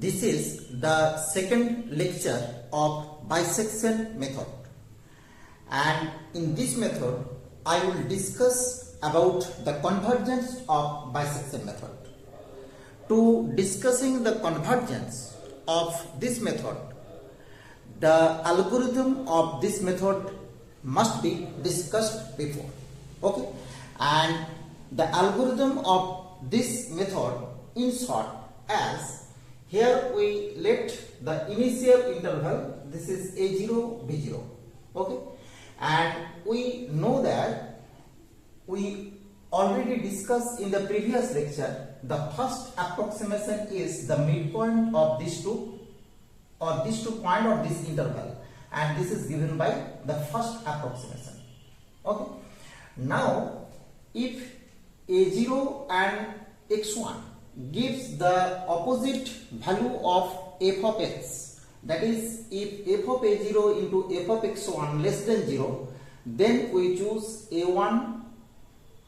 This is the second lecture of bisection method, and in this method I will discuss about the convergence of bisection method. To discussing the convergence of this method, the algorithm of this method must be discussed before. Okay, and the algorithm of this method in short as here we let the initial interval, this is a0 b0, okay, and we know that we already discussed in the previous lecture the first approximation is the midpoint of these two or these 2 points of this interval, and this is given by the first approximation. Okay, now if a0 and x1 gives the opposite value of f of x, that is if f of a0 into f of x1 less than 0, then we choose a1,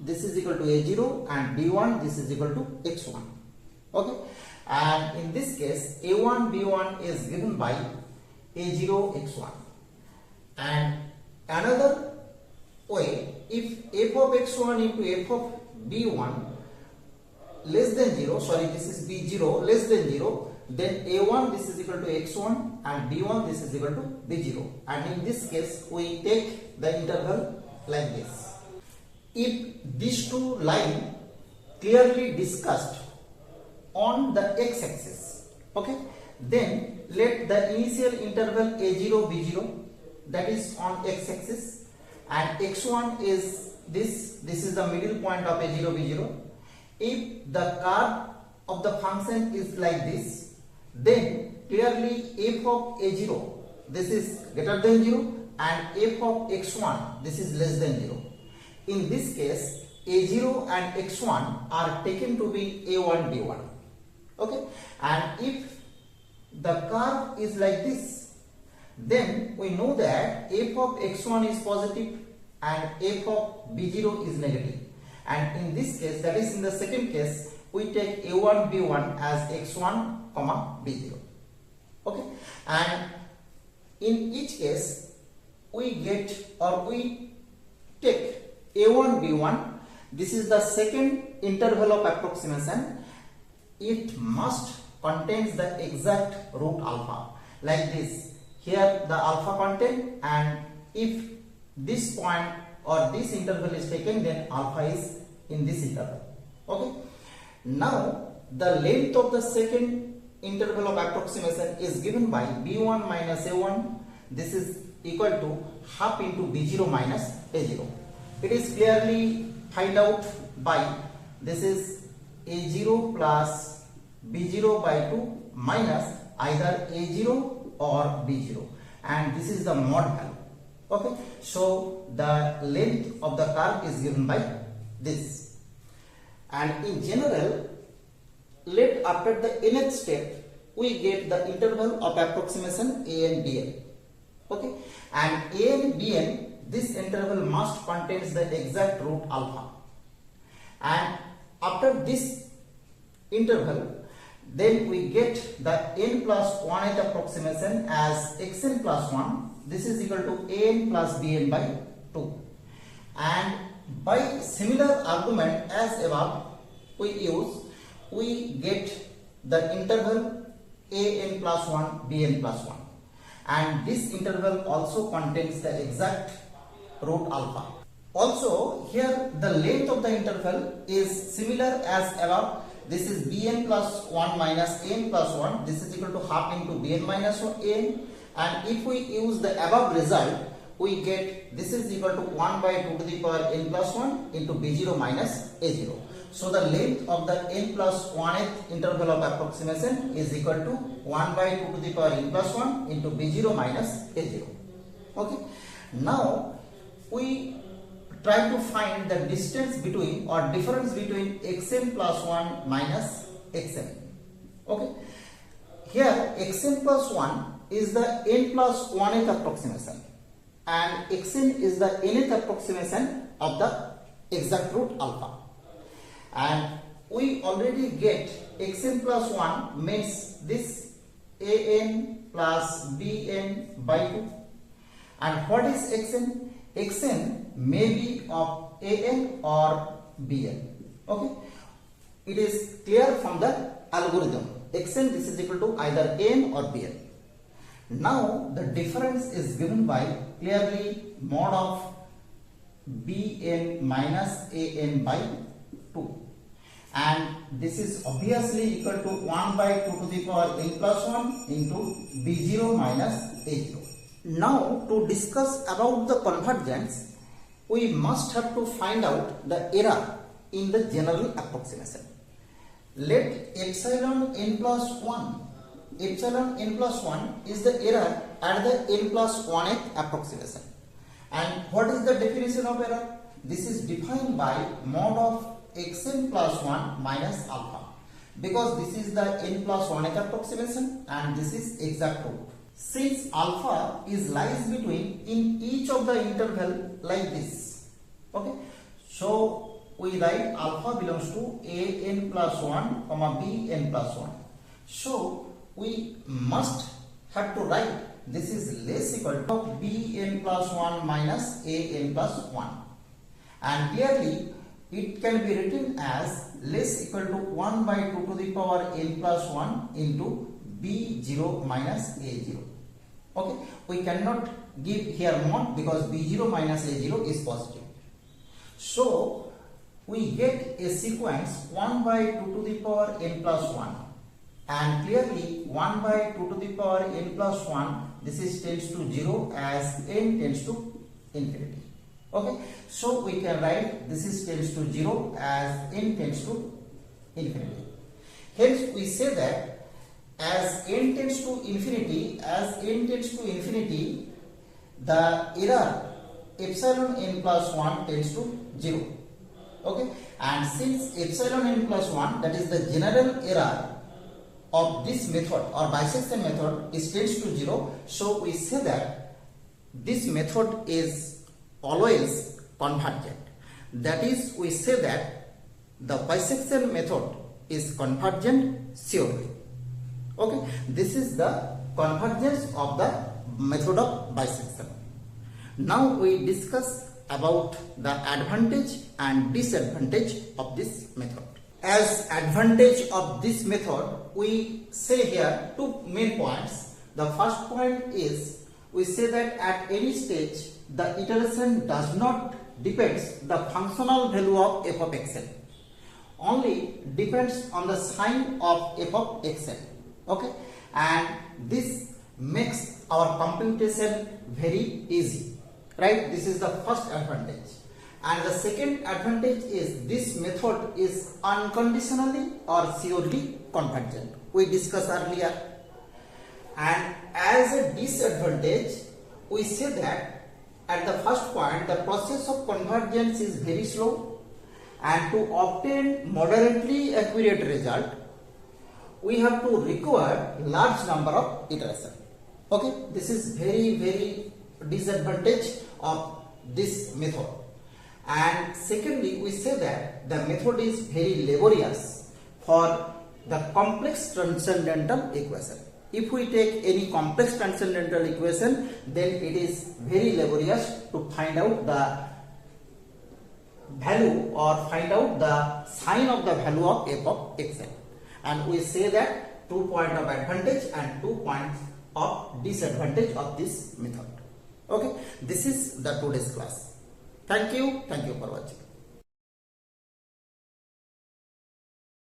this is equal to a0, and b1, this is equal to x1. Okay, and in this case a1 b1 is given by a0 x1. And another way, if f of x1 into f of b1 less than 0, sorry, this is b0 less than 0, then a1 this is equal to x1 and b1 this is equal to b0, and in this case we take the interval like this. If these two lines clearly discussed on the x-axis, okay, then let the initial interval a0 b0, that is on x-axis, and x1 is this is the middle point of a0 b0. If the curve of the function is like this, then clearly f of a0 this is greater than 0 and f of x1 this is less than 0. In this case a0 and x1 are taken to be a1 b1. Okay, and if the curve is like this, then we know that f of x1 is positive and f of b0 is negative, and in this case, that is in the second case, we take a1 b1 as x1 comma b0. Okay, and in each case we get or we take a1 b1, this is the second interval of approximation. It must contains the exact root alpha like this. Here the alpha content, and if this point or this interval is taken, then alpha is in this interval. Okay, now the length of the second interval of approximation is given by b1 minus a1, this is equal to half into b0 minus a0. It is clearly find out by this is a0 plus b0 by 2 minus either a0 or b0, and this is the mod value. Okay, so the length of the curve is given by this, and in general, let after the nth step we get the interval of approximation a and bn. Okay, and a and bn, this interval must contains the exact root alpha, and after this interval then we get the n plus 1th approximation as xn plus 1, this is equal to an plus bn by 2, and by similar argument as above we get the interval an plus 1 bn plus 1, and this interval also contains the exact root alpha. Also here the length of the interval is similar as above. This is bn plus 1 minus n plus 1, this is equal to half into bn minus 1 n, and if we use the above result we get this is equal to 1 by 2 to the power n plus 1 into b0 minus a0. So the length of the n plus 1th interval of approximation is equal to 1 by 2 to the power n plus 1 into b0 minus a0. Okay, now we try to find the distance between or difference between xn plus 1 minus xn. Okay, here xn plus 1 is the n plus 1th approximation, and xn is the nth approximation of the exact root alpha, and we already get xn plus 1 means this an plus bn by 2. And what is xn? Xn may be of an or bn. Okay, it is clear from the algorithm. Xn, this is equal to either n or bn. Now the difference is given by clearly mod of bn minus an by 2, and this is obviously equal to 1 by 2 to the power n plus 1 into b0 minus a0. Now to discuss about the convergence, we must have to find out the error in the general approximation. Let epsilon n plus 1, epsilon n plus 1 is the error at the n plus 1th approximation. And what is the definition of error? This is defined by mod of xn plus 1 minus alpha, because this is the n plus 1th approximation and this is exact root. Since alpha is lies between in each of the interval like this, okay, so we write alpha belongs to a n plus 1 comma b n plus 1. So we must have to write this is less equal to b n plus 1 minus a n plus 1, and clearly it can be written as less equal to 1 by 2 to the power n plus 1 into b0 minus a0. Okay, we cannot give here mod because b0 minus a0 is positive. So we get a sequence 1 by 2 to the power n plus 1, and clearly 1 by 2 to the power n plus 1, this is tends to 0 as n tends to infinity. Okay, so we can write this is tends to 0 as n tends to infinity. Hence we say that as n tends to infinity, the error epsilon n plus 1 tends to 0. Okay, and since epsilon n plus 1, that is the general error of this method or bisection method, is tends to 0, so we say that this method is always convergent. That is, we say that the bisection method is convergent surely. Okay, this is the convergence of the method of bisection. Now we discuss about the advantage and disadvantage of this method. As advantage of this method, we say here two main points. The first point is we say that at any stage the iteration does not depends the functional value of f of xn, only depends on the sign of f of xn. Okay, and this makes our computation very easy, right? This is the first advantage. And the second advantage is this method is unconditionally or surely convergent, we discussed earlier. And as a disadvantage, we say that at the first point the process of convergence is very slow, and to obtain moderately accurate result we have to require large number of iterations. Okay, this is very disadvantage of this method. And secondly, we say that the method is very laborious for the complex transcendental equation. If we take any complex transcendental equation, then it is very laborious to find out the value or find out the sign of the value of f of xn. And we say that 2 points of advantage and 2 points of disadvantage of this method. Okay, this is the today's class. Thank you for watching.